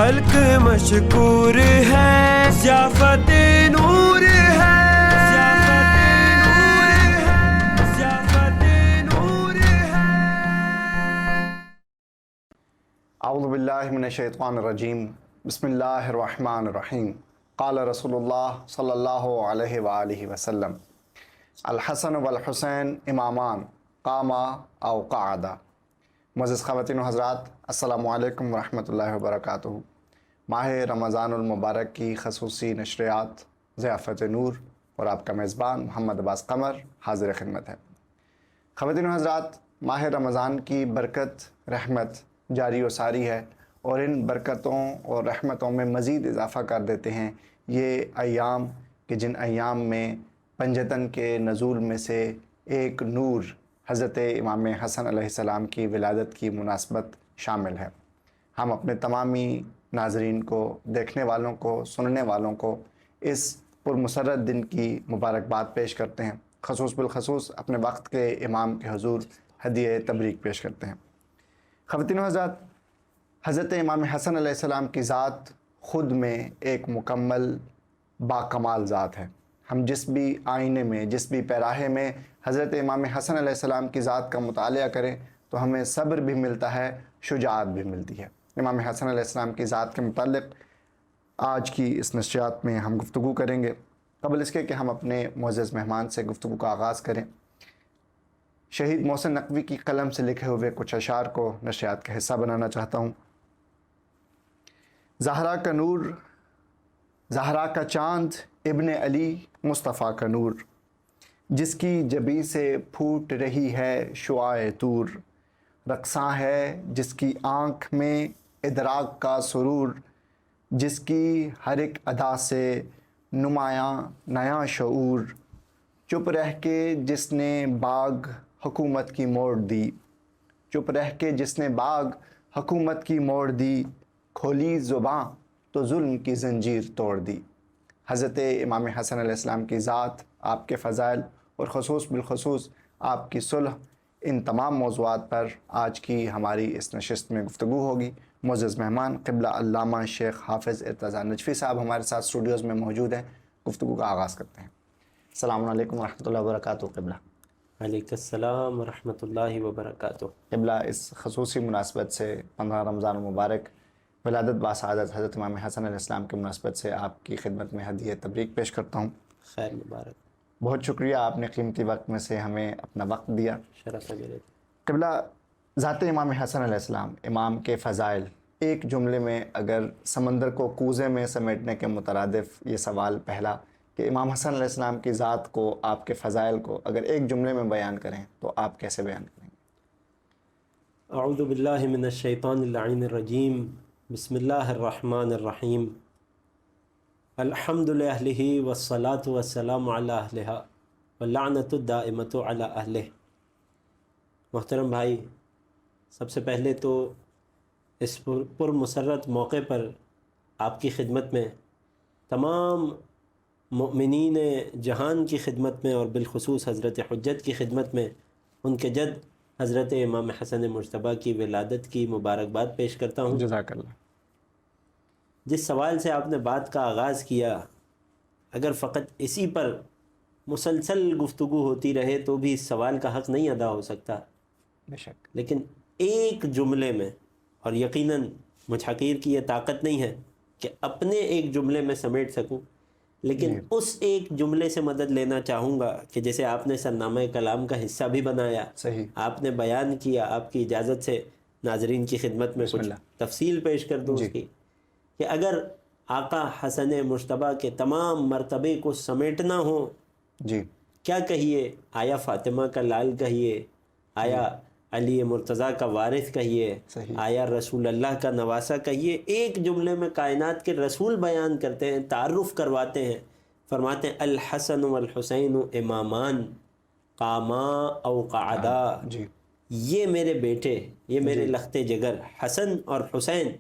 خلق مشکور ہے، ضیافت نور ہے، ضیافت نور ہے۔ اعوذ باللہ من الشیطان الرجیم، بسم اللہ الرحمن الرحیم۔ قال رسول اللہ صلی اللہ علیہ وآلہ وسلم، الحسن والحسین امامان قاما او قعدا۔ معزز خواتین و حضرات، السلام علیکم ورحمۃ اللہ وبرکاتہ۔ ماہ رمضان المبارک کی خصوصی نشریات ضیافت نور اور آپ کا میزبان محمد عباس قمر حاضر خدمت ہے۔ خواتین و حضرات، ماہ رمضان کی برکت رحمت جاری و ساری ہے، اور ان برکتوں اور رحمتوں میں مزید اضافہ کر دیتے ہیں یہ ایام کہ جن ایام میں پنجتن کے نزول میں سے ایک نور حضرت امام حسن علیہ السلام کی ولادت کی مناسبت شامل ہے۔ ہم اپنے تمامی ناظرین کو، دیکھنے والوں کو، سننے والوں کو اس پرمسرت دن کی مبارکباد پیش کرتے ہیں، خصوص بالخصوص اپنے وقت کے امام کے حضور ہدیہ تبریک پیش کرتے ہیں۔ خواتین و حضرات، حضرت امام حسن علیہ السلام کی ذات خود میں ایک مکمل باکمال ذات ہے۔ ہم جس بھی آئینے میں، جس بھی پیراہے میں حضرت امام حسن علیہ السلام کی ذات کا مطالعہ کریں تو ہمیں صبر بھی ملتا ہے، شجاعت بھی ملتی ہے۔ امام حسن علیہ السلام کی ذات کے متعلق آج کی اس نشریات میں ہم گفتگو کریں گے۔ قبل اس کے کہ ہم اپنے معزز مہمان سے گفتگو کا آغاز کریں، شہید محسن نقوی کی قلم سے لکھے ہوئے کچھ اشعار کو نشریات کا حصہ بنانا چاہتا ہوں۔ زہرا کا نور، زہرا کا چاند، ابن علی مصطفیٰ کا نور، جس کی جبیں سے پھوٹ رہی ہے شعاع طور، رقصاں ہے جس کی آنکھ میں ادراک کا سرور، جس کی ہر ایک ادا سے نمایاں نیا شعور، چپ رہ کے جس نے باغ حکومت کی موڑ دی، چپ رہ کے جس نے باغ حکومت کی موڑ دی، کھولی زباں تو ظلم کی زنجیر توڑ دی۔ حضرت امام حسن علیہ السلام کی ذات، آپ کے فضائل اور خصوص بالخصوص آپ کی صلح، ان تمام موضوعات پر آج کی ہماری اس نشست میں گفتگو ہوگی۔ معزز مہمان قبلہ علامہ شیخ حافظ ارتضیٰ نجفی صاحب ہمارے ساتھ اسٹوڈیوز میں موجود ہیں۔ گفتگو کا آغاز کرتے ہیں۔ السلام علیکم ورحمۃ اللہ وبرکاتہ قبلہ۔ وعلیکم السلام ورحمۃ اللہ وبرکاتہ۔ قبلہ، اس خصوصی مناسبت سے 15 رمضان المبارک ولادت باسعادت حضرت امام حسن علیہ السلام کی مناسبت سے آپ کی خدمت میں ہدیہ تبریک پیش کرتا ہوں۔ خیر مبارک۔ بہت شکریہ، آپ نے قیمتی وقت میں سے ہمیں اپنا وقت دیا۔ شرف ہے میرے۔ قبلہ، ذات امام حسن علیہ السلام، امام کے فضائل، ایک جملے میں اگر سمندر کو کوزے میں سمیٹنے کے مترادف یہ سوال پہلا کہ امام حسن علیہ السلام کی ذات کو، آپ کے فضائل کو اگر ایک جملے میں بیان کریں تو آپ کیسے بیان کریں گے؟ اعوذ باللہ من الشیطان اللعین الرجیم، بسم اللہ الرحمن الرحیم، الحمد للہ والصلاة والسلام علی اہلہا واللعنۃ الدائمۃ علی اہلہ۔ محترم بھائی، سب سے پہلے تو اس پرمسرت موقع پر آپ کی خدمت میں، تمام مؤمنین جہان کی خدمت میں، اور بالخصوص حضرت حجت کی خدمت میں ان کے جد حضرت امام حسن مجتبیٰ کی ولادت کی مبارکباد پیش کرتا ہوں۔ جزاک اللہ۔ جس سوال سے آپ نے بات کا آغاز کیا، اگر فقط اسی پر مسلسل گفتگو ہوتی رہے تو بھی اس سوال کا حق نہیں ادا ہو سکتا، بے شک۔ لیکن ایک جملے میں، اور یقیناً مجھ حقیر کی یہ طاقت نہیں ہے کہ اپنے ایک جملے میں سمیٹ سکوں، لیکن اس ایک جملے سے مدد لینا چاہوں گا کہ جیسے آپ نے سرنامہ کلام کا حصہ بھی بنایا، صحیح، آپ نے بیان کیا، آپ کی اجازت سے ناظرین کی خدمت میں کچھ تفصیل پیش کر دوں اس کی، کہ اگر آقا حسن مجتبیٰ کے تمام مرتبے کو سمیٹنا ہو، جی، کیا کہیے؟ آیا فاطمہ کا لال کہیے، آیا علی مرتضیٰ کا وارث کہیے، آیا رسول اللہ کا نواسہ کہیے، ایک جملے میں کائنات کے رسول بیان کرتے ہیں، تعارف کرواتے ہیں، فرماتے ہیں الحسن والحسین امامان قاما او قعدا۔ جی، یہ میرے بیٹے، یہ میرے لخت جگر حسن اور حسین،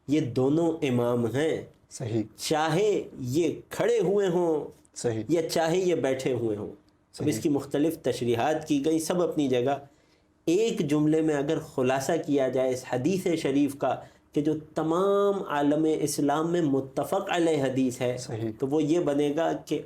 یہ دونوں امام ہیں، صحیح، چاہے یہ کھڑے ہوئے ہوں صحیح، یا چاہے یہ بیٹھے ہوئے ہوں۔ اب اس کی مختلف تشریحات کی گئی، سب اپنی جگہ۔ ایک جملے میں اگر خلاصہ کیا جائے اس حدیث شریف کا کہ جو تمام عالم اسلام میں متفق علیہ حدیث ہے صحیح. تو وہ یہ بنے گا کہ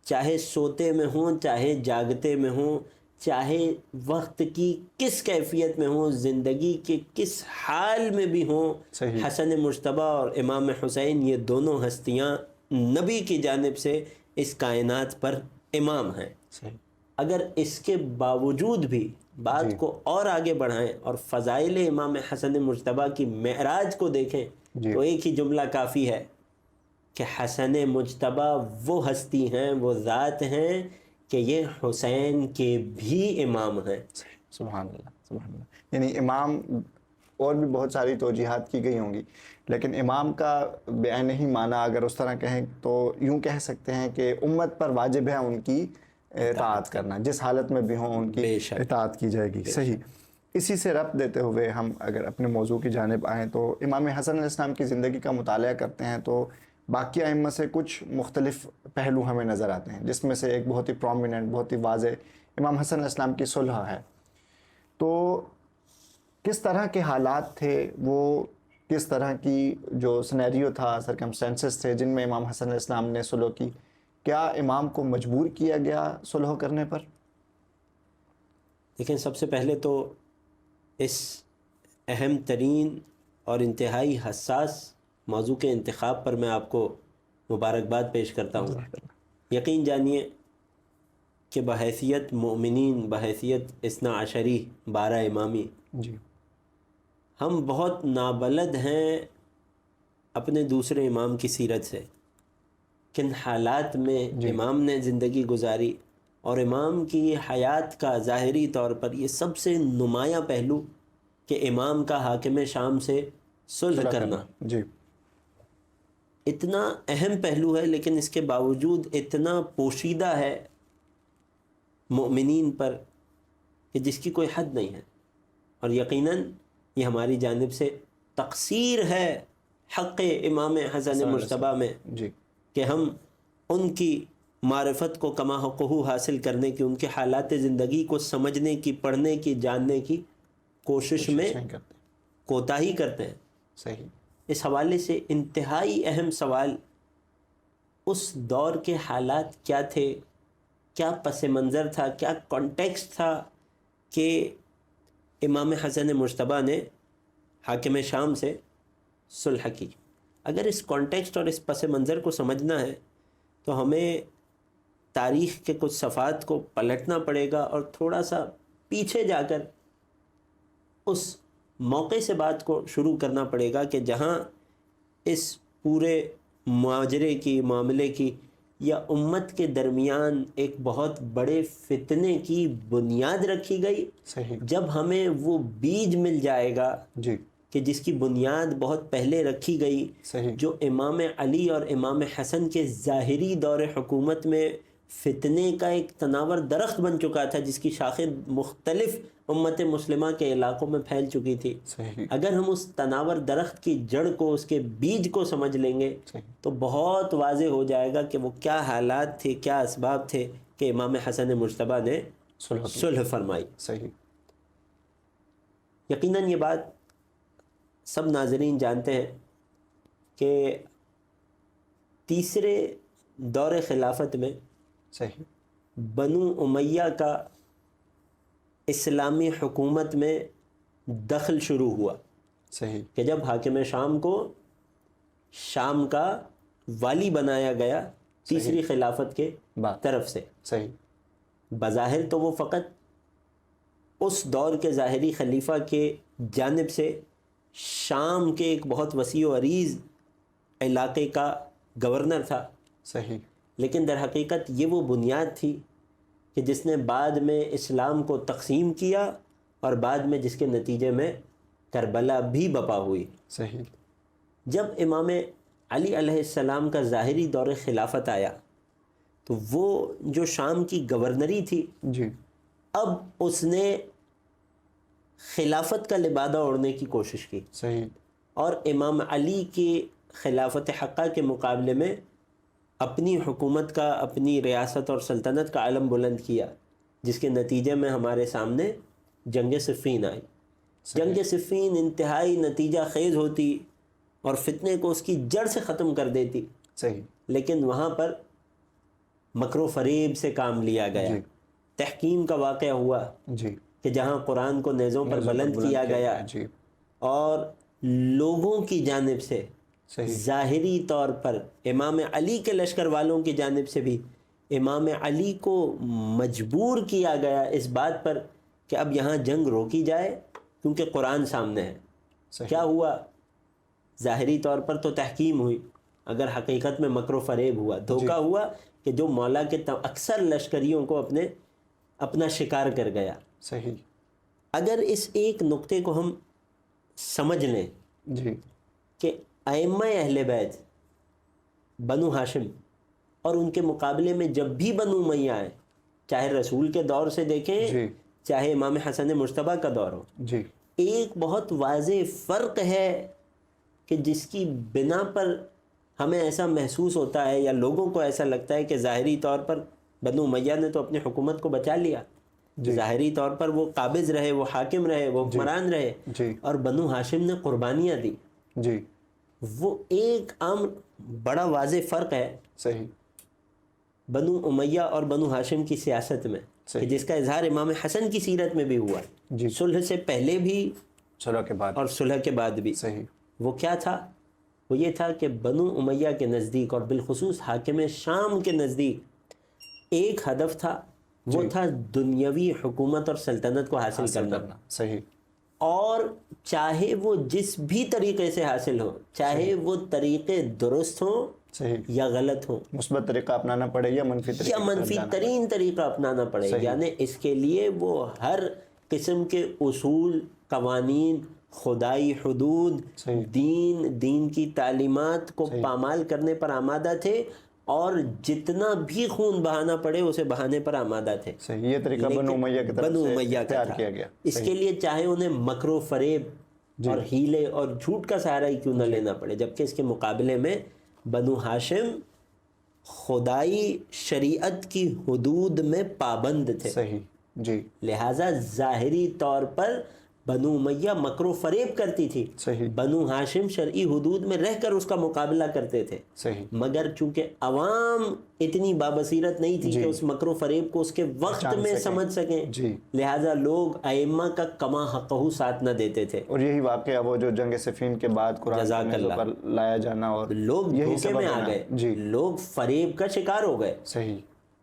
چاہے سوتے میں ہوں، چاہے جاگتے میں ہوں، چاہے وقت کی کس کیفیت میں ہوں، زندگی کے کس حال میں بھی ہوں، صحیح. حسن مجتبی اور امام حسین یہ دونوں ہستیاں نبی کی جانب سے اس کائنات پر امام ہیں۔ صحیح. اگر اس کے باوجود بھی بات جی. کو اور آگے بڑھائیں اور فضائل امام حسن مجتبی کی معراج کو دیکھیں جی. تو ایک ہی جملہ کافی ہے کہ حسن مجتبی وہ ہستی ہیں، وہ ذات ہیں کہ یہ حسین کے بھی امام ہیں۔ سبحان اللہ، سبحان اللہ۔ یعنی امام، اور بھی بہت ساری توجیحات کی گئی ہوں گی، لیکن امام کا بعین ہی معنی اگر اس طرح کہیں تو یوں کہہ سکتے ہیں کہ امت پر واجب ہے ان کی اطاعت کرنا، جس حالت میں بھی ہوں ان کی بے شک، اطاعت کی جائے گی۔ صحیح۔ اسی سے ربط دیتے ہوئے ہم اگر اپنے موضوع کی جانب آئیں تو امام حسن علیہ السلام کی زندگی کا مطالعہ کرتے ہیں تو باقی ائمہ سے کچھ مختلف پہلو ہمیں نظر آتے ہیں، جس میں سے ایک بہت ہی پرومیننٹ، بہت ہی واضح امام حسن علیہ السلام کی صلح ہے۔ تو کس طرح کے حالات تھے وہ، کس طرح کی جو سینیریو تھا، سرکمسٹینسز تھے جن میں امام حسن علیہ السلام نے صلح کی؟ کیا امام کو مجبور کیا گیا صلح کرنے پر؟ لیکن سب سے پہلے تو اس اہم ترین اور انتہائی حساس موضوع کے انتخاب پر میں آپ کو مبارکباد پیش کرتا ہوں۔ یقین جانیے کہ بحیثیت مومنین، بحیثیت اثنا عشری 12 امامی، جی، ہم بہت نابلد ہیں اپنے دوسرے امام کی سیرت سے، کن حالات میں جی. امام نے زندگی گزاری، اور امام کی حیات کا ظاہری طور پر یہ سب سے نمایاں پہلو کہ امام کا حاکم شام سے صلح کرنا جی، اتنا اہم پہلو ہے، لیکن اس کے باوجود اتنا پوشیدہ ہے مؤمنین پر کہ جس کی کوئی حد نہیں ہے، اور یقیناً یہ ہماری جانب سے تقصیر ہے حق امام حسن مجتبی میں جی، کہ ہم ان کی معرفت کو کما حقہ حاصل کرنے کی، ان کے حالات زندگی کو سمجھنے کی، پڑھنے کی، جاننے کی کوشش میں نہیں کرتے۔ کوتاہی کرتے ہیں۔ صحیح۔ اس حوالے سے انتہائی اہم سوال اس دور کے حالات کیا تھے، کیا پس منظر تھا، کیا کانٹیکسٹ تھا کہ امام حسن مجتبی نے حاکم شام سے صلح کی۔ اگر اس کانٹیکسٹ اور اس پس منظر کو سمجھنا ہے تو ہمیں تاریخ کے کچھ صفحات کو پلٹنا پڑے گا اور تھوڑا سا پیچھے جا کر اس موقع سے بات کو شروع کرنا پڑے گا کہ جہاں اس پورے معاجرے کی، معاملے کی یا امت کے درمیان ایک بہت بڑے فتنے کی بنیاد رکھی گئی۔ صحیح۔ جب ہمیں وہ بیج مل جائے گا جی، کہ جس کی بنیاد بہت پہلے رکھی گئی، صحیح، جو امام علی اور امام حسن کے ظاہری دور حکومت میں فتنے کا ایک تناور درخت بن چکا تھا، جس کی شاخیں مختلف امت مسلمہ کے علاقوں میں پھیل چکی تھی، صحیح، اگر ہم اس تناور درخت کی جڑ کو، اس کے بیج کو سمجھ لیں گے صحیح، تو بہت واضح ہو جائے گا کہ وہ کیا حالات تھے، کیا اسباب تھے کہ امام حسن مجتبی نے صلح فرمائی۔ صحیح۔ یقیناً یہ بات سب ناظرین جانتے ہیں کہ تیسرے دور خلافت میں صحیح، بنو امیہ کا اسلامی حکومت میں دخل شروع ہوا صحیح، کہ جب حاکم شام کو شام کا والی بنایا گیا تیسری خلافت کے بات، طرف سے۔ صحیح، بظاہر تو وہ فقط اس دور کے ظاہری خلیفہ کے جانب سے شام کے ایک بہت وسیع و عریض علاقے کا گورنر تھا، صحیح، لیکن در حقیقت یہ وہ بنیاد تھی کہ جس نے بعد میں اسلام کو تقسیم کیا اور بعد میں جس کے نتیجے میں کربلا بھی بپا ہوئی۔ صحیح، جب امام علی علیہ السلام کا ظاہری دور خلافت آیا تو وہ جو شام کی گورنری تھی، جی، اب اس نے خلافت کا لبادہ اوڑھنے کی کوشش کی صحیح، اور امام علی کی خلافت حقہ کے مقابلے میں اپنی حکومت کا، اپنی ریاست اور سلطنت کا علم بلند کیا، جس کے نتیجے میں ہمارے سامنے جنگ صفین آئی۔ جنگ صفین انتہائی نتیجہ خیز ہوتی اور فتنے کو اس کی جڑ سے ختم کر دیتی، صحیح، لیکن وہاں پر مکر و فریب سے کام لیا گیا۔ جی تحکیم کا واقعہ ہوا جی، کہ جہاں قرآن کو نیزوں پر بلند کیا گیا جی اور لوگوں کی جانب سے صحیح، ظاہری طور پر امام علی کے لشکر والوں کی جانب سے بھی امام علی کو مجبور کیا گیا اس بات پر کہ اب یہاں جنگ روکی جائے کیونکہ قرآن سامنے ہے۔ صحیح، کیا ہوا؟ ظاہری طور پر تو تحکیم ہوئی، اگر حقیقت میں مکر و فریب ہوا، دھوکہ ہوا کہ جو مولا کے اکثر لشکریوں کو اپنا شکار کر گیا۔ صحیح، اگر اس ایک نقطے کو ہم سمجھ لیں جی کہ ائمہ اہل بیت بنو ہاشم اور ان کے مقابلے میں جب بھی بنو امیہ آئے، چاہے رسول کے دور سے دیکھیں جی چاہے امام حسن مجتبیٰ کا دور ہو، جی، ایک بہت واضح فرق ہے کہ جس کی بنا پر ہمیں ایسا محسوس ہوتا ہے یا لوگوں کو ایسا لگتا ہے کہ ظاہری طور پر بنو امیہ نے تو اپنی حکومت کو بچا لیا، ظاہری طور پر وہ قابض رہے، وہ حاکم رہے، وہ حکمران رہے، جی اور بنو ہاشم نے قربانیاں دی۔ جی، وہ ایک عام بڑا واضح فرق ہے صحیح، بنو امیہ اور بنو ہاشم کی سیاست میں، کہ جس کا اظہار امام حسن کی سیرت میں بھی ہوا، جی، صلح سے پہلے بھی صلح کے بعد، اور صلح کے بعد بھی۔ صحیح، وہ کیا تھا؟ وہ یہ تھا کہ بنو امیہ کے نزدیک اور بالخصوص حاکم شام کے نزدیک ایک ہدف تھا، وہ تھا دنیاوی حکومت اور سلطنت کو حاصل کرنا، صحیح، اور چاہے وہ جس بھی طریقے سے حاصل ہو، چاہے وہ طریقے درست ہوں صحیح، یا غلط ہوں، مثبت طریقہ اپنانا پڑے یا منفی طریقہ، یا منفی ترین طریقہ اپنانا پڑے، یعنی اس کے لیے وہ ہر قسم کے اصول، قوانین، خدائی حدود، دین کی تعلیمات کو پامال کرنے پر آمادہ تھے، اور جتنا بھی خون بہانا پڑے اسے بہانے پر آمادہ تھے۔ صحیح، یہ طریقہ بنو امیہ کی طرف سے اختیار کیا گیا۔ اس کے لیے چاہے انہیں مکر و فریب اور ہیلے اور جھوٹ کا سہارا ہی کیوں نہ لینا پڑے، جبکہ اس کے مقابلے میں بنو ہاشم خدائی شریعت کی حدود میں پابند تھے، صحیح، جی، لہٰذا ظاہری طور پر بنو امیہ مکر و فریب کرتی تھی، صحیح، بنو ہاشم شرعی حدود میں رہ کر اس کا مقابلہ کرتے تھے، صحیح، مگر چونکہ عوام اتنی بابصیرت نہیں تھی کہ اس مکر و فریب کو اس کے وقت میں سمجھ سکیں، جی، لہٰذا لوگ ائمہ کا کما حقہ ساتھ نہ دیتے تھے، اور یہی واقعہ وہ جو جنگ صفین کے بعد قرآن پر لایا جانا، اور لوگ دھوکے میں آ گئے، جی، لوگ فریب کا شکار ہو گئے۔ صحیح،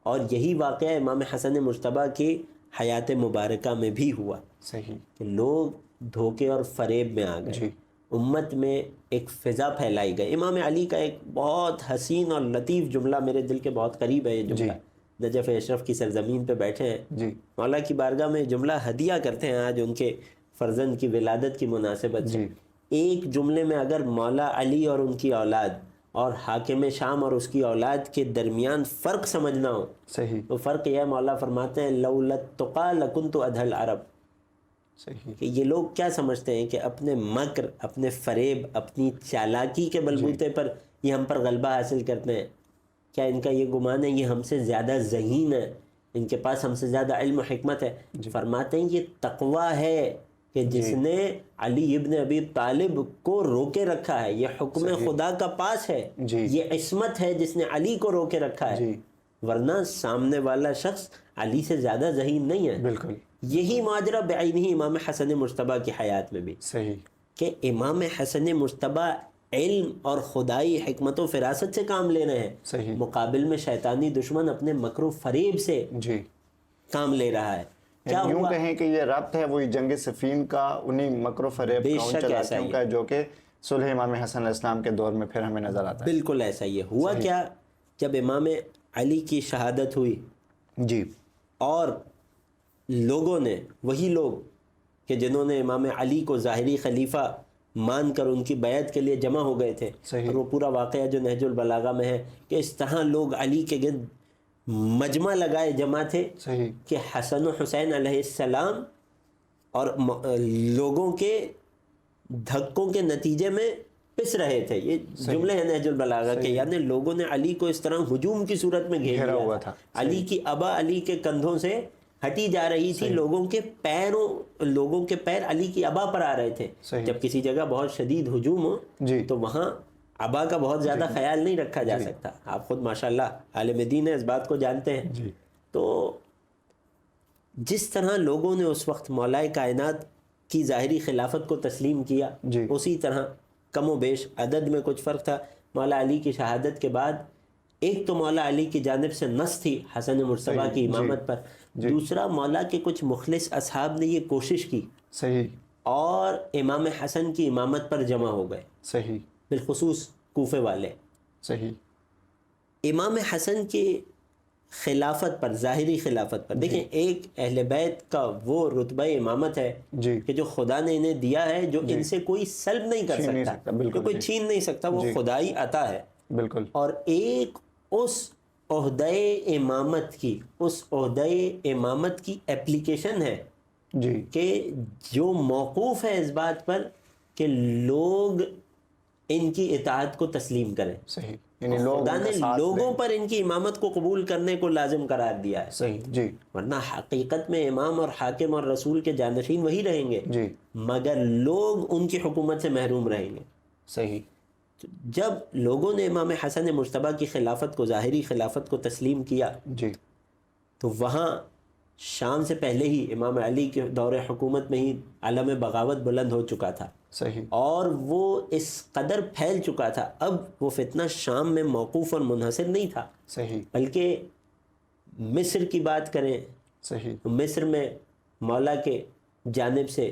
اور یہی واقعہ امام حسن مجتبیٰ کی حیات مبارکہ میں بھی ہوا صحیح، کہ لوگ دھوکے اور فریب میں آ گئے، جی، امت میں ایک فضا پھیلائی گئی۔ امام علی کا ایک بہت حسین اور لطیف جملہ میرے دل کے بہت قریب ہے، یہ جملہ نجف اشرف کی سرزمین پہ بیٹھے ہیں، جی، مولا کی بارگاہ میں جملہ ہدیہ کرتے ہیں آج ان کے فرزند کی ولادت کی مناسبت سے۔ ایک جملے میں اگر مولا علی اور ان کی اولاد اور حاکم شام اور اس کی اولاد کے درمیان فرق سمجھنا ہو، صحیح، تو فرق یہ ہے، مولا فرماتے ہیں لولا التقیٰ لکنت ادھى العرب، صحیح، کہ یہ لوگ کیا سمجھتے ہیں کہ اپنے مکر، اپنے فریب، اپنی چالاکی کے بلبوتے پر یہ ہم پر غلبہ حاصل کرتے ہیں، کیا ان کا یہ گمان ہے یہ ہم سے زیادہ ذہین ہے، ان کے پاس ہم سے زیادہ علم و حکمت ہے؟ فرماتے ہیں یہ تقویٰ ہے کہ جس نے علی ابن ابی طالب کو روکے رکھا ہے، یہ حکم خدا کا پاس ہے، یہ عصمت ہے جس نے علی کو روکے رکھا ہے، ورنہ سامنے والا شخص علی سے زیادہ ذہین نہیں ہے۔ بالکل، یہی ماجرا بعینہ امام حسن مجتبیٰ کی حیات میں بھی، صحیح، کہ امام حسن مجتبیٰ علم اور خدائی حکمت و فراست سے کام لے رہے ہیں، صحیح، مقابل میں شیطانی دشمن اپنے مکر و فریب سے جی، کام لے رہا ہے۔ کیا یوں ہوا؟ کہیں کہ یہ ربط ہے وہی جنگ صفین کا، انہی مکر و فریب کا، ان چلاکیوں کا، جو کہ صلح امام حسن علیہ السلام کے دور میں پھر ہمیں نظر آتا ہے۔ بالکل ایسا ہی ہوا۔ کیا جب امام علی کی شہادت ہوئی، جی، اور لوگوں نے، وہی لوگ کہ جنہوں نے امام علی کو ظاہری خلیفہ مان کر ان کی بیعت کے لیے جمع ہو گئے تھے، اور وہ پورا واقعہ جو نہج البلاغہ میں ہے کہ اس طرح لوگ علی کے گرد مجمع لگائے جمع تھے کہ حسن و حسین علیہ السلام اور لوگوں کے دھکوں کے نتیجے میں پس رہے تھے۔ یہ جملے ہیں نہج البلاغہ کے، یعنی لوگوں نے علی کو اس طرح ہجوم کی صورت میں گھیرا ہوا تھا، علی کی ابا، علی کے کندھوں سے ہٹی جا رہی تھی، لوگوں کے پیر علی کی ابا پر آ رہے تھے. جب کسی جگہ بہت شدید ہجوم ہو جی تو وہاں ابا کا بہت زیادہ خیال نہیں رکھا جا سکتا. آپ خود ماشاءاللہ عالم دین ہیں، اس بات کو جانتے ہیں. جی تو جس طرح لوگوں نے اس وقت مولا کائنات کی ظاہری خلافت کو تسلیم کیا، جی اسی طرح کم و بیش عدد میں کچھ فرق تھا. مولا علی کی شہادت کے بعد ایک تو مولا علی کی جانب سے نص تھی حسن مرتضیٰ کی امامت پر، دوسرا مولا کے کچھ مخلص اصحاب نے یہ کوشش کی صحیح اور امام حسن کی امامت پر جمع ہو گئے، صحیح بالخصوص کوفے والے. صحیح امام حسن کی خلافت پر، ظاہری خلافت پر، دیکھیں ایک اہل بیت کا وہ رتبہ امامت ہے جی کہ جو خدا نے انہیں دیا ہے، جو ان سے کوئی سلب نہیں کر چھین نہیں سکتا، سکتا، بالکل جو کوئی جی. چھین نہیں سکتا، وہ خدائی عطا ہے. بالکل اور ایک اس عہدۂ امامت کی اپلیکیشن ہے جی کہ جو موقوف ہے اس بات پر کہ لوگ ان کی اطاعت کو تسلیم کریں. صحیح، یعنی لوگ خدا ان کا نے ساتھ لوگوں دیں. پر ان کی امامت کو قبول کرنے کو لازم قرار دیا ہے، صحیح جی ورنہ حقیقت میں امام اور حاکم اور رسول کے جانشین وہی رہیں گے، جی مگر لوگ ان کی حکومت سے محروم رہیں گے. صحیح جب لوگوں نے امام حسن مجتبیٰ کی خلافت کو، ظاہری خلافت کو تسلیم کیا، جی تو وہاں شام سے پہلے ہی امام علی کے دور حکومت میں ہی علم بغاوت بلند ہو چکا تھا، صحیح اور وہ اس قدر پھیل چکا تھا. اب وہ فتنہ شام میں موقوف اور منحصر نہیں تھا، صحیح بلکہ مصر کی بات کریں صحیح تو مصر میں مولا کے جانب سے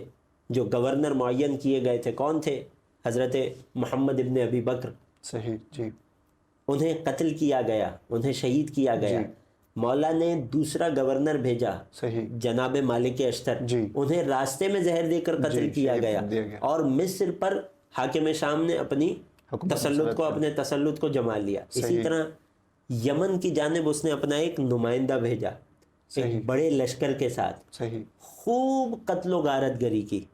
جو گورنر معین کیے گئے تھے، کون تھے؟ حضرت محمد ابن ابی بکر. صحیح جی انہیں قتل کیا گیا، انہیں شہید کیا گیا. مولا نے دوسرا گورنر بھیجا صحیح جناب مالک اشتر، جی انہیں راستے میں زہر دے کر قتل کیا شہید گیا. دیا گیا. اور مصر پر حاکم شام نے اپنی حکومت اپنے تسلط کو جما لیا. اسی طرح یمن کی جانب اس نے اپنا ایک نمائندہ بھیجا، ایک بڑے لشکر کے ساتھ، صحیح خوب قتل و غارت گری کی.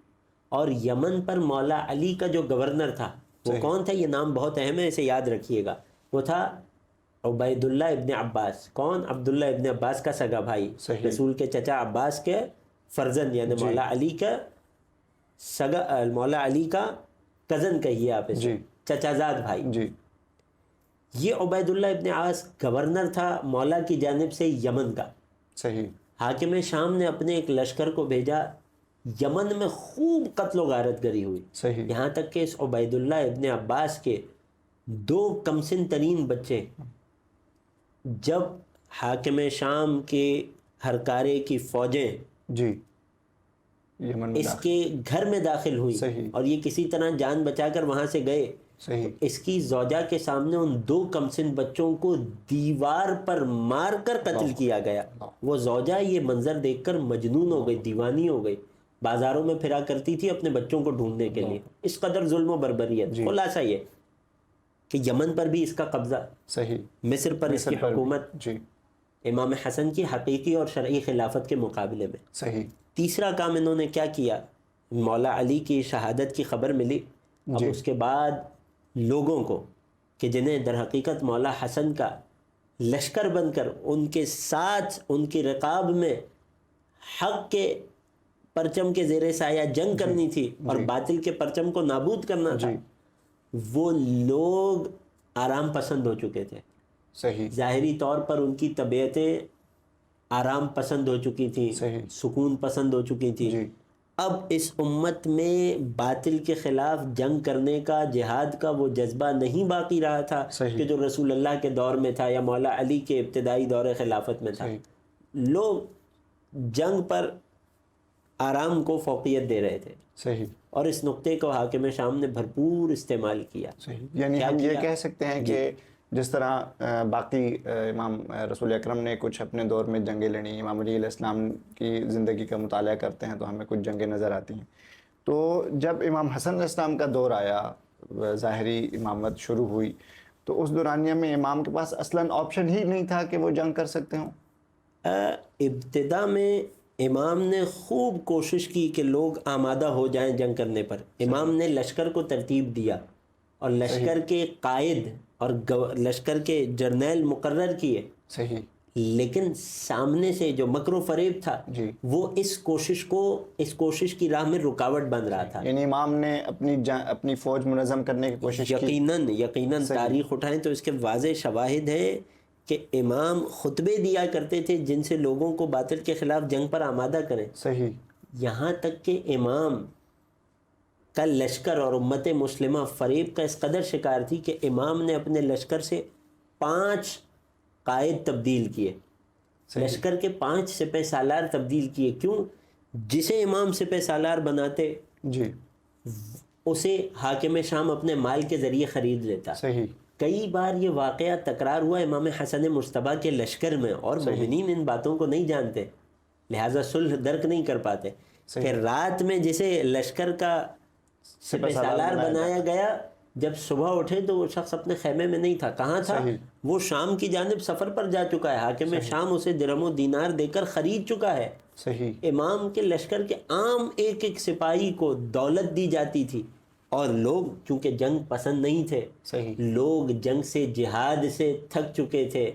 اور یمن پر مولا علی کا جو گورنر تھا وہ کون تھا؟ یہ نام بہت اہم ہے، اسے یاد رکھیے گا. وہ تھا عبید اللہ ابن عباس. کون؟ عبداللہ ابن عباس کا سگا بھائی، رسول کے چچا عباس کے فرزند، یعنی مولا علی کا سگا، مولا علی کا کزن کہیے آپ اسے، چچا زاد بھائی. جی یہ عبید اللہ ابن عاص گورنر تھا مولا کی جانب سے یمن کا. صحیح حاکم شام نے اپنے ایک لشکر کو بھیجا، یمن میں خوب قتل و غارت گری ہوئی، صحیح یہاں تک کہ اس عبید اللہ ابن عباس کے 2 کمسن ترین بچے جب حاکم شام کے ہرکارے کی فوجیں جی یمن میں اس کے گھر میں داخل ہوئی صحیح اور یہ کسی طرح جان بچا کر وہاں سے گئے، صحیح اس کی زوجہ کے سامنے ان 2 کمسن بچوں کو دیوار پر مار کر قتل کیا گیا. وہ زوجہ یہ منظر دیکھ کر مجنون ہو گئی، دیوانی ہو گئی، بازاروں میں پھرا کرتی تھی اپنے بچوں کو ڈھونڈنے کے لیے. اس قدر ظلم و بربریت. خلاصہ یہ کہ یمن پر بھی اس کا قبضہ، صحیح مصر پر اس کی حکومت، جی امام حسن کی حقیقی اور شرعی خلافت کے مقابلے میں. صحیح تیسرا کام انہوں نے کیا کیا؟ مولا علی کی شہادت کی خبر ملی، اب اس کے بعد لوگوں کو کہ جنہیں در حقیقت مولا حسن کا لشکر بن کر ان کے ساتھ، ان کی رقاب میں حق کے پرچم کے زیر سایہ جنگ کرنی تھی اور باطل کے پرچم کو نابود کرنا تھا، وہ لوگ آرام پسند ہو چکے تھے. صحیح ظاہری طور پر ان کی طبیعتیں آرام پسند ہو چکی تھیں، سکون پسند ہو چکی تھیں. اب اس امت میں باطل کے خلاف جنگ کرنے کا، جہاد کا وہ جذبہ نہیں باقی رہا تھا کہ جو رسول اللہ کے دور میں تھا یا مولا علی کے ابتدائی دور خلافت میں تھا. لوگ جنگ پر آرام کو فوقیت دے رہے تھے. صحیح اور اس نقطے کو حاکم شام نے بھرپور استعمال کیا. یعنی ہم یہ کہہ سکتے ہیں کہ جس طرح باقی امام رسول اکرم نے کچھ اپنے دور میں جنگیں لڑیں، امام علی علیہ السلام کی زندگی کا مطالعہ کرتے ہیں تو ہمیں کچھ جنگیں نظر آتی ہیں. تو جب امام حسن علیہ السلام کا دور آیا، ظاہری امامت شروع ہوئی، تو اس دورانیہ میں امام کے پاس اصلاً آپشن ہی نہیں تھا کہ وہ جنگ کر سکتے ہوں. ابتدا میں امام نے خوب کوشش کی کہ لوگ آمادہ ہو جائیں جنگ کرنے پر. امام نے لشکر کو ترتیب دیا اور لشکر کے قائد اور لشکر کے جرنیل مقرر کیے. صحیح لیکن سامنے سے جو مکر و فریب تھا جی وہ اس کوشش کی راہ میں رکاوٹ بن رہا تھا. یعنی امام نے اپنی فوج منظم کرنے کی کوشش کی. یقیناً تاریخ اٹھائیں تو اس کے واضح شواہد ہیں کہ امام خطبے دیا کرتے تھے جن سے لوگوں کو باطل کے خلاف جنگ پر آمادہ کریں. صحیح. یہاں تک کہ امام کا لشکر اور امت مسلمہ فریب کا اس قدر شکار تھی کہ امام نے اپنے لشکر سے 5 قائد تبدیل کیے. لشکر کے 5 سپہ سالار تبدیل کیے. کیوں؟ جسے امام سپہ سالار بناتے جی اسے حاکم شام اپنے مال کے ذریعے خرید لیتا. صحیح. کئی بار یہ واقعہ تکرار ہوا امام حسن مجتبیٰ کے لشکر میں، اور مومنین ان باتوں کو نہیں جانتے، لہٰذا صلح درک نہیں کر پاتے کہ رات میں جسے لشکر کا سپہ سالار بنایا گیا جب صبح اٹھے تو وہ شخص اپنے خیمے میں نہیں تھا. کہاں تھا؟ وہ شام کی جانب سفر پر جا چکا ہے. حاکم شام اسے درہم و دینار دے کر خرید چکا ہے. صحیح. امام کے لشکر کے عام ایک سپاہی کو دولت دی جاتی تھی، اور لوگ چونکہ جنگ پسند نہیں تھے، صحیح. لوگ جنگ سے جہاد سے تھک چکے تھے،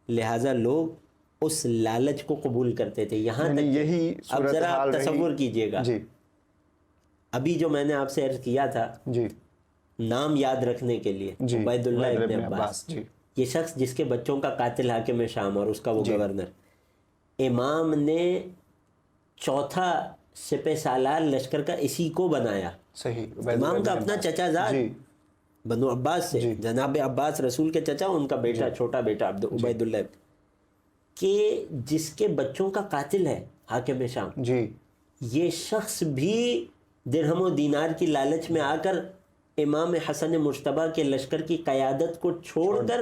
لہٰذا لوگ اس لالچ کو قبول کرتے تھے. یہاں تک یہی اب ذرا آپ تصور کیجئے گا، جی ابھی جو میں نے آپ سے عرض کیا تھا جی نام یاد رکھنے کے لیے، عبید اللہ ابن عباس، جی یہ شخص جس کے بچوں کا قاتل حاکم شام اور اس کا وہ گورنر، امام نے 4تھا سپہ سالار لشکر کا اسی کو بنایا. صحیح. امام کا اپنا چچا زاد بنو عباس سے، جناب عباس رسول کے چچا، ان کا بیٹا چھوٹا بیٹا عبید اللہ، کہ جس کے بچوں کا قاتل ہے حاکم شام، جی یہ شخص بھی درہم و دینار کی لالچ میں آ کر امام حسن مجتبیٰ کے لشکر کی قیادت کو چھوڑ کر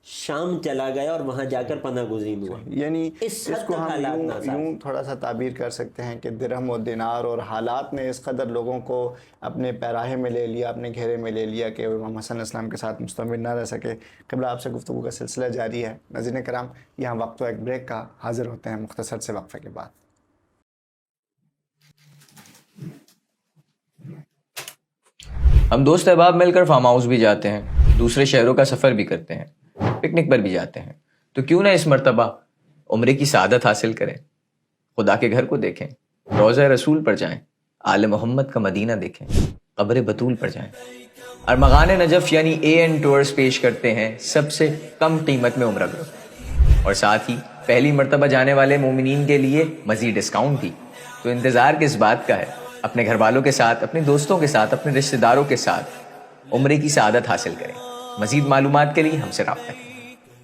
شام چلا گیا اور وہاں جا کر پناہ گزین ہوا. یعنی اس کو ہم یوں تھوڑا سا تعبیر کر سکتے ہیں کہ درہم و دینار اور حالات نے اس قدر لوگوں کو اپنے پیراہے میں لے لیا، اپنے گھیرے میں لے لیا کہ امام حسن علیہ السلام کے ساتھ مستمر نہ رہ سکے. قبلہ آپ سے گفتگو کا سلسلہ جاری ہے. ناظرین کرام، یہاں وقت و ایک بریک کا حاضر ہوتے ہیں مختصر سے وقفے کے بعد. ہم دوست احباب مل کر فارم ہاؤس بھی جاتے ہیں، دوسرے شہروں کا سفر بھی کرتے ہیں، پکنک پر بھی جاتے ہیں. تو کیوں نہ اس مرتبہ عمرے کی سعادت حاصل کریں، خدا کے گھر کو دیکھیں، روضہ رسول پر جائیں، آل محمد کا مدینہ دیکھیں، قبر بطول پر جائیں. ارمغان نجف یعنی AN ٹورز پیش کرتے ہیں سب سے کم قیمت میں عمرہ گروپ، اور ساتھ ہی پہلی مرتبہ جانے والے مومنین کے لیے مزید ڈسکاؤنٹ بھی. تو انتظار کس بات کا ہے؟ اپنے گھر والوں کے ساتھ، اپنے دوستوں کے ساتھ، اپنے رشتہ داروں کے ساتھ عمرے کی سعادت حاصل کریں. مزید معلومات کے لیے ہم سے رابطہ کریں.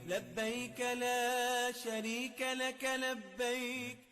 لبیک لا شریک لک لبیک.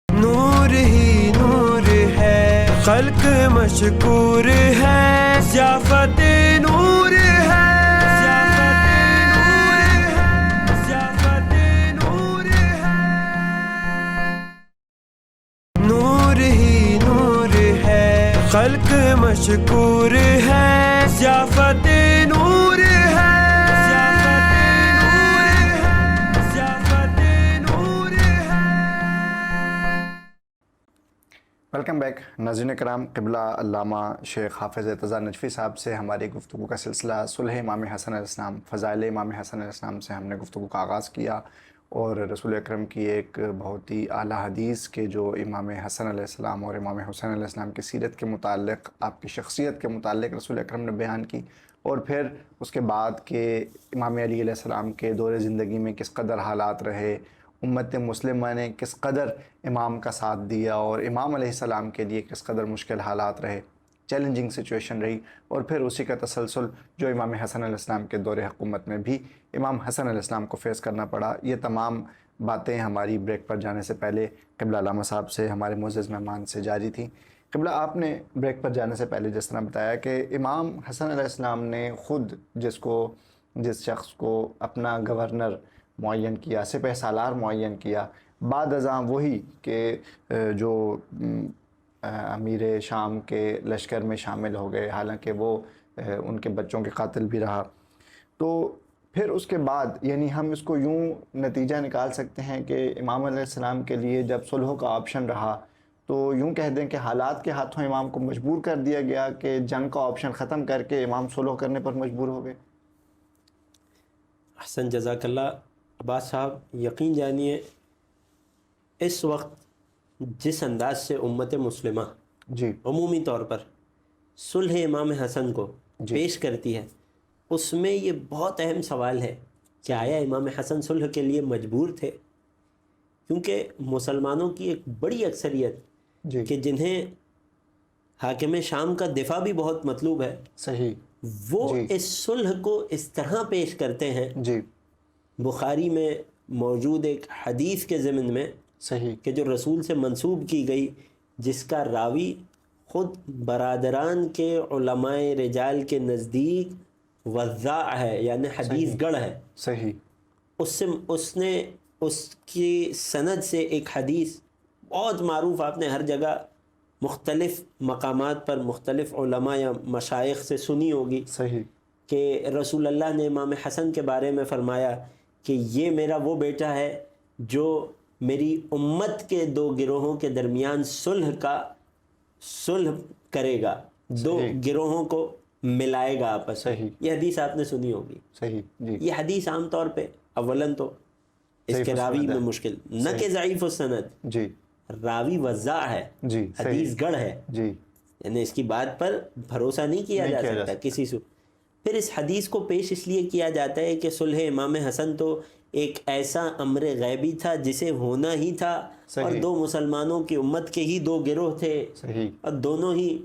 نور ہی نور ہے، خلق مشکور ہے، ضیافت نور ہے، ضیافت نور ہے. نور ہی نور ہے، خلق مشکور ہے، ضیافت نور ہے. Welcome back. ناظرین کرام، قبلہ علامہ شیخ حافظ ارتضیٰ نجفی صاحب سے ہماری گفتگو کا سلسلہ صلح امام حسن علیہ السلام، فضائل امام حسن علیہ السلام سے ہم نے گفتگو کا آغاز کیا، اور رسول اکرم کی ایک بہت ہی اعلیٰ حدیث کے جو امام حسن علیہ السلام اور امام حسین علیہ السلام کی سیرت کے متعلق، آپ کی شخصیت کے متعلق رسول اکرم نے بیان کی، اور پھر اس کے بعد کہ امام علی علیہ السلام کے دور زندگی میں کس قدر حالات رہے، امت مسلمہ نے کس قدر امام کا ساتھ دیا اور امام علیہ السلام کے لیے کس قدر مشکل حالات رہے، چیلنجنگ سچویشن رہی، اور پھر اسی کا تسلسل جو امام حسن علیہ السلام کے دور حکومت میں بھی امام حسن علیہ السلام کو فیس کرنا پڑا۔ یہ تمام باتیں ہماری بریک پر جانے سے پہلے قبلہ علامہ صاحب سے، ہمارے معزز مہمان سے جاری تھیں۔ قبلہ، آپ نے بریک پر جانے سے پہلے جس طرح بتایا کہ امام حسن علیہ السلام نے خود جس شخص کو اپنا گورنر معین کیا، سپہ سالار معین کیا، بعد ازاں وہی کہ جو امیر شام کے لشکر میں شامل ہو گئے، حالانکہ وہ ان کے بچوں کے قاتل بھی رہا، تو پھر اس کے بعد یعنی ہم اس کو یوں نتیجہ نکال سکتے ہیں کہ امام علیہ السلام کے لیے جب صلح کا آپشن رہا تو یوں کہہ دیں کہ حالات کے ہاتھوں امام کو مجبور کر دیا گیا کہ جنگ کا آپشن ختم کر کے امام صلح کرنے پر مجبور ہو گئے۔ احسن، جزاک اللہ عباس صاحب۔ یقین جانیے اس وقت جس انداز سے امت مسلمہ جی عمومی طور پر صلح امام حسن کو پیش کرتی ہے، اس میں یہ بہت اہم سوال ہے کہ آیا امام حسن صلح کے لیے مجبور تھے؟ کیونکہ مسلمانوں کی ایک بڑی اکثریت جی کہ جنہیں حاکم شام کا دفاع بھی بہت مطلوب ہے، صحیح، وہ جی اس صلح کو اس طرح پیش کرتے ہیں۔ جی بخاری میں موجود ایک حدیث کے ضمن میں صحیح، کہ جو رسول سے منسوب کی گئی، جس کا راوی خود برادران کے علماء رجال کے نزدیک وضاع ہے، یعنی حدیث گڑھ ہے، صحیح، اس نے اس کی سند سے ایک حدیث بہت معروف، آپ نے ہر جگہ مختلف مقامات پر مختلف علماء یا مشائخ سے سنی ہوگی صحیح، کہ رسول اللہ نے امام حسن کے بارے میں فرمایا کہ یہ میرا وہ بیٹا ہے جو میری امت کے دو گروہوں کے درمیان صلح کرے گا، دو گروہوں کو ملائے گا آپس میں۔ صحیح، یہ حدیث آپ نے سنی ہوگی۔ صحیح، جی یہ حدیث عام طور پہ اولاً تو اس کے راوی میں مشکل، نہ کہ ضعیف السند، جی راوی وضاع ہے، جی حدیث گڑھ ہے، جی یعنی اس کی بات پر بھروسہ نہیں کیا جا سکتا کسی سے۔ پھر اس حدیث کو پیش اس لیے کیا جاتا ہے کہ صلح امام حسن تو ایک ایسا امر غیبی تھا جسے ہونا ہی تھا، اور دو مسلمانوں کی امت کے ہی دو گروہ تھے، صحیح، اور دونوں ہی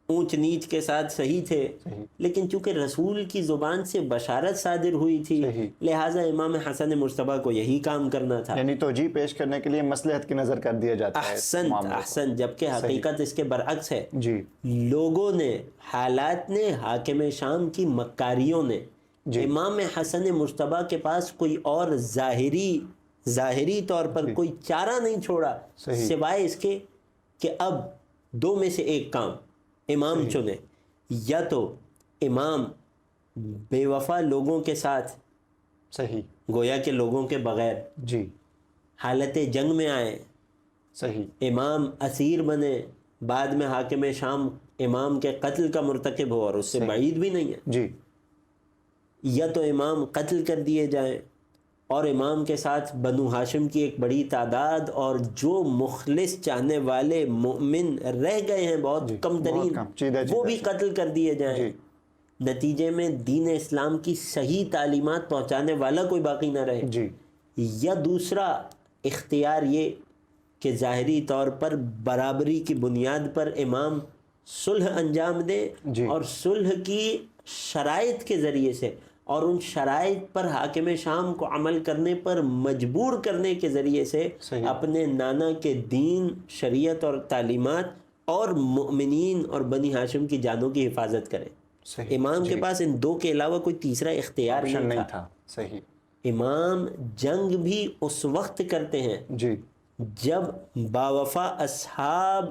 اونچ نیچ کے ساتھ صحیح تھے، لیکن چونکہ رسول کی زبان سے بشارت صادر ہوئی تھی، لہٰذا امام حسن مجتبیٰ کو یہی کام کرنا تھا، یعنی توجیہ پیش کرنے کے لیے مصلحت کی نظر کر دیا جاتا ہے۔ احسن، جبکہ حقیقت اس کے برعکس ہے۔ جی لوگوں نے، حالات نے، حاکم شام کی مکاریوں نے امام حسن مجتبیٰ کے پاس کوئی اور ظاہری طور پر کوئی چارہ نہیں چھوڑا سوائے اس کے کہ اب دو میں سے ایک کام امام چنے، یا تو امام بے وفا لوگوں کے ساتھ، صحیح، گویا کہ لوگوں کے بغیر جی حالت جنگ میں آئے، صحیح، امام اسیر بنے، بعد میں حاکم شام امام کے قتل کا مرتکب ہو، اور اس سے بعید بھی نہیں ہے، جی یا تو امام قتل کر دیے جائیں اور امام کے ساتھ بنو ہاشم کی ایک بڑی تعداد اور جو مخلص چاہنے والے مومن رہ گئے ہیں بہت کم ترین، وہ بھی قتل کر دیے جائیں، نتیجے میں دین اسلام کی صحیح تعلیمات پہنچانے والا کوئی باقی نہ رہے، جی، یا دوسرا اختیار یہ کہ ظاہری طور پر برابری کی بنیاد پر امام صلح انجام دے، اور صلح کی شرائط کے ذریعے سے اور ان شرائط پر حاکم شام کو عمل کرنے پر مجبور کرنے کے ذریعے سے اپنے نانا کے دین، شریعت اور تعلیمات اور مؤمنین اور بنی ہاشم کی جانوں کی حفاظت کرے۔ امام کے پاس ان دو کے علاوہ کوئی تیسرا اختیار نہیں تھا۔ صحیح، امام جنگ بھی اس وقت کرتے ہیں جی جب باوفا اصحاب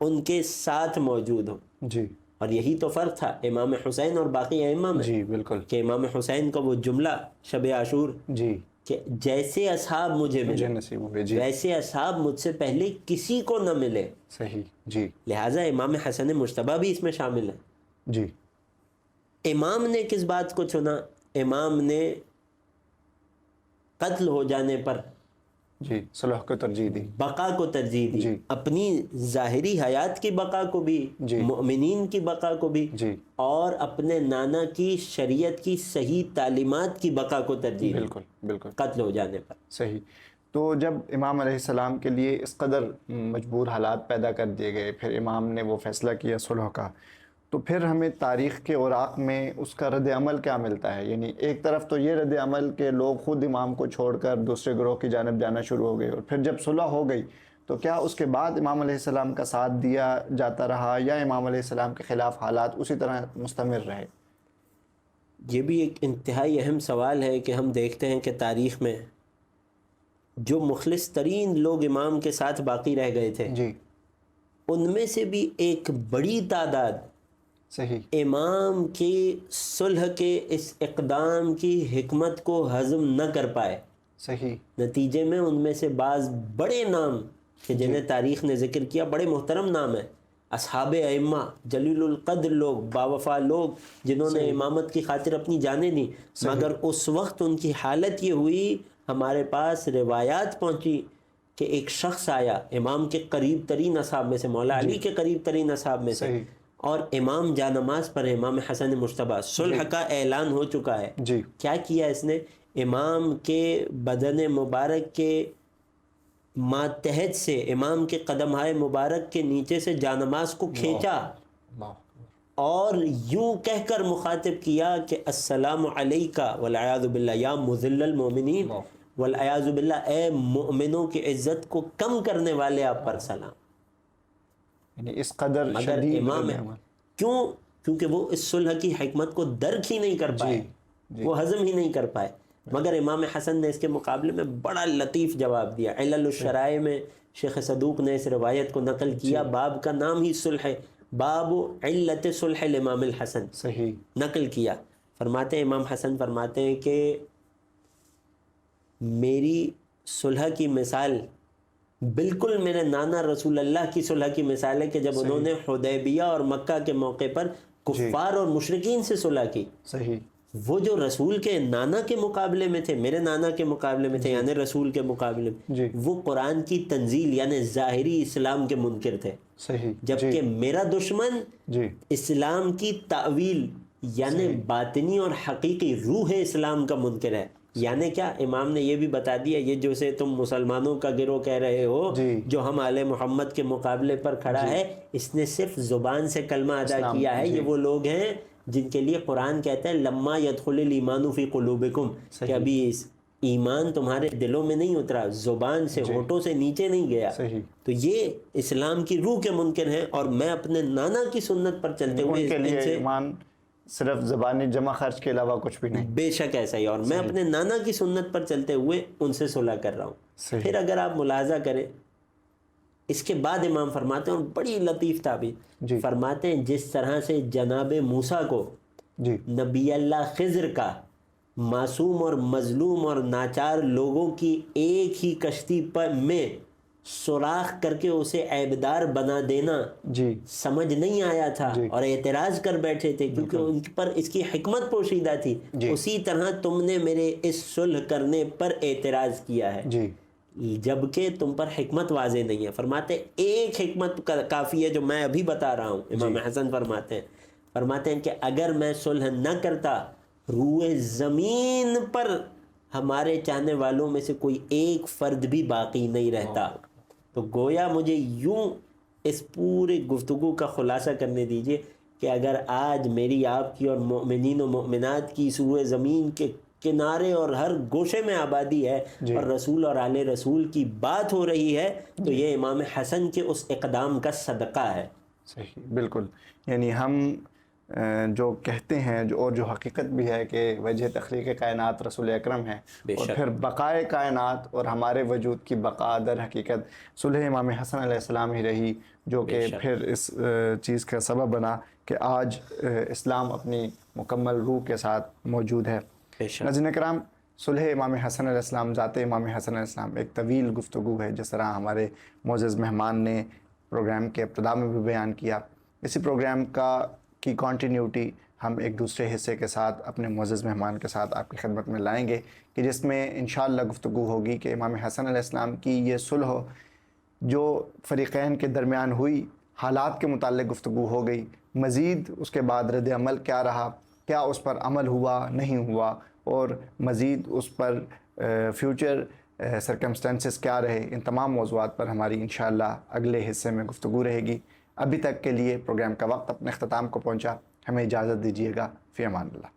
ان کے ساتھ موجود ہوں، جی، اور یہی تو فرق تھا امام حسین اور باقی ائمہ میں، جی بالکل، کہ امام حسین کا وہ جملہ شب عاشور جی کہ جیسے اصحاب مجھے ملے نصیب ہوئے، جی ویسے اصحاب مجھ سے پہلے کسی کو نہ ملے، صحیح، جی لہٰذا امام حسن مجتبیٰ بھی اس میں شامل ہے۔ جی امام نے کس بات کو چنا؟ امام نے قتل ہو جانے پر جی صلح کو ترجیح دی، بقا کو ترجیح دی، جی اپنی ظاہری حیات کی بقا کو بھی، جی مؤمنین کی بقا کو بھی، جی اور اپنے نانا کی شریعت کی صحیح تعلیمات کی بقا کو ترجیح دی بالکل بالکل قتل ہو جانے پر۔ صحیح۔ تو جب امام علیہ السلام کے لیے اس قدر مجبور حالات پیدا کر دیے گئے، پھر امام نے وہ فیصلہ کیا صلح کا، تو پھر ہمیں تاریخ کے اوراق میں اس کا رد عمل کیا ملتا ہے؟ یعنی ایک طرف تو یہ رد عمل کہ لوگ خود امام کو چھوڑ کر دوسرے گروہ کی جانب جانا شروع ہو گئے، اور پھر جب صلح ہو گئی تو کیا اس کے بعد امام علیہ السلام کا ساتھ دیا جاتا رہا، یا امام علیہ السلام کے خلاف حالات اسی طرح مستمر رہے؟ یہ بھی ایک انتہائی اہم سوال ہے کہ ہم دیکھتے ہیں کہ تاریخ میں جو مخلص ترین لوگ امام کے ساتھ باقی رہ گئے تھے، جی ان میں سے بھی ایک بڑی تعداد صحیح امام کی صلح کے اس اقدام کی حکمت کو ہضم نہ کر پائے۔ صحیح نتیجے میں ان میں سے بعض بڑے نام کہ جنہیں تاریخ نے ذکر کیا، بڑے محترم نام ہیں، اصحاب ائمہ، جلیل القدر لوگ، باوفا لوگ، جنہوں نے امامت کی خاطر اپنی جانیں دیں، مگر اس وقت ان کی حالت یہ ہوئی، ہمارے پاس روایات پہنچی کہ ایک شخص آیا امام کے قریب ترین اصحاب میں سے، مولا علی کے قریب ترین اصحاب میں سے، صحیح اور امام جانماز پر ہے، امام حسن مجتبیٰ، صلح کا اعلان ہو چکا ہے۔ جی کیا کیا اس نے؟ امام کے بدن مبارک کے ماتحت سے، امام کے قدمہائے مبارک کے نیچے سے جانماز کو کھینچا اور یوں کہہ کر مخاطب کیا کہ السلام علیکہ والعیاذ باللہ یا مذل المومنین، والعیاذ باللہ اے مؤمنوں کی عزت کو کم کرنے والے آپ پر سلام۔ یعنی اس قدر مگر شدید امام رد عمل۔ کیوں؟ کیونکہ وہ اس صلح کی حکمت کو درک ہی نہیں کر پائے، وہ ہضم ہی نہیں کر پائے۔ مگر امام حسن نے اس کے مقابلے میں بڑا لطیف جواب دیا۔ علل الشرائع میں شیخ صدوق نے اس روایت کو نقل کیا، باب کا نام ہی صلح ہے، باب علت صلح الامام الحسن صحیح نقل کیا۔ فرماتے ہیں امام حسن فرماتے ہیں کہ میری صلح کی مثال بالکل میرے نانا رسول اللہ کی صلح کی مثال ہے کہ جب انہوں نے حدیبیہ اور مکہ کے موقع پر کفار اور مشرکین سے صلح کی، صحیح وہ جو رسول کے نانا کے مقابلے میں تھے، میرے نانا کے مقابلے میں تھے، یعنی رسول کے مقابلے میں، جی وہ قرآن کی تنزیل یعنی ظاہری اسلام کے منکر تھے، صحیح جبکہ میرا دشمن جی اسلام کی تعویل یعنی باطنی اور حقیقی روح اسلام کا منکر ہے۔ یعنی کیا؟ امام نے یہ بھی بتا دیا، یہ جو سے تم مسلمانوں کا گروہ کہہ رہے ہو جو ہم آل محمد کے مقابلے پر کھڑا ہے، اس نے صرف زبان سے کلمہ ادا کیا ہے، یہ وہ لوگ ہیں جن کے لیے قرآن کہتا ہے لما يدخل الایمان فی قلوبکم، کہ ابھی اس ایمان تمہارے دلوں میں نہیں اترا، زبان سے ہونٹوں سے نیچے نہیں گیا۔ صحیح تو یہ اسلام کی روح کے منکر ہیں، اور میں اپنے نانا کی سنت پر چلتے ہوئے ان کے ان لیے سے ایمان صرف زبانی جمع خرچ کے علاوہ کچھ بھی نہیں۔ بے شک ایسا ہی، اور میں اپنے نانا کی سنت پر چلتے ہوئے ان سے صلح کر رہا ہوں۔ صحیح پھر اگر آپ ملاحظہ کریں، اس کے بعد امام فرماتے ہیں، اور بڑی لطیف تعبیر فرماتے ہیں، جس طرح سے جناب موسیٰ کو جی نبی اللہ خضر کا معصوم اور مظلوم اور ناچار لوگوں کی ایک ہی کشتی پر میں سوراخ کر کے اسے عیبدار بنا دینا جی سمجھ نہیں آیا تھا اور اعتراض کر بیٹھے تھے کیونکہ ان پر اس کی حکمت پوشیدہ تھی، اسی طرح تم نے میرے اس صلح کرنے پر اعتراض کیا ہے جی جبکہ تم پر حکمت واضح نہیں ہے۔ فرماتے ایک حکمت کافی ہے جو میں ابھی بتا رہا ہوں۔ امام حسن فرماتے ہیں کہ اگر میں صلح نہ کرتا، روئے زمین پر ہمارے چاہنے والوں میں سے کوئی ایک فرد بھی باقی نہیں رہتا۔ تو گویا مجھے یوں اس پورے گفتگو کا خلاصہ کرنے دیجئے کہ اگر آج میری آپ کی اور مومنین و مومنات کی اس روئے زمین کے کنارے اور ہر گوشے میں آبادی ہے اور رسول اور آل رسول کی بات ہو رہی ہے، تو یہ امام حسن کے اس اقدام کا صدقہ ہے۔ صحیح بالکل، یعنی ہم جو کہتے ہیں اور جو حقیقت بھی ہے کہ وجہ تخلیق کائنات رسول اکرم ہے، اور پھر بقائے کائنات اور ہمارے وجود کی بقا در حقیقت صلح امام حسن علیہ السلام ہی رہی، جو کہ پھر اس چیز کا سبب بنا کہ آج اسلام اپنی مکمل روح کے ساتھ موجود ہے۔ ناظرین کرام، صلح امام حسن علیہ السلام، ذات امام حسن علیہ السلام ایک طویل گفتگو ہے، جس طرح ہمارے معزز مہمان نے پروگرام کے ابتدا میں بھی بیان کیا۔ اسی پروگرام کی کنٹینیوٹی ہم ایک دوسرے حصے کے ساتھ اپنے معزز مہمان کے ساتھ آپ کی خدمت میں لائیں گے کہ جس میں انشاءاللہ گفتگو ہوگی کہ امام حسن علیہ السلام کی یہ صلح جو فریقین کے درمیان ہوئی، حالات کے متعلق گفتگو ہو گئی، مزید اس کے بعد رد عمل کیا رہا، کیا اس پر عمل ہوا نہیں ہوا، اور مزید اس پر فیوچر سرکمسٹانسز کیا رہے، ان تمام موضوعات پر ہماری انشاءاللہ اگلے حصے میں گفتگو رہے گی۔ ابھی تک کے لیے پروگرام کا وقت اپنے اختتام کو پہنچا، ہمیں اجازت دیجیے گا، فی امان اللہ۔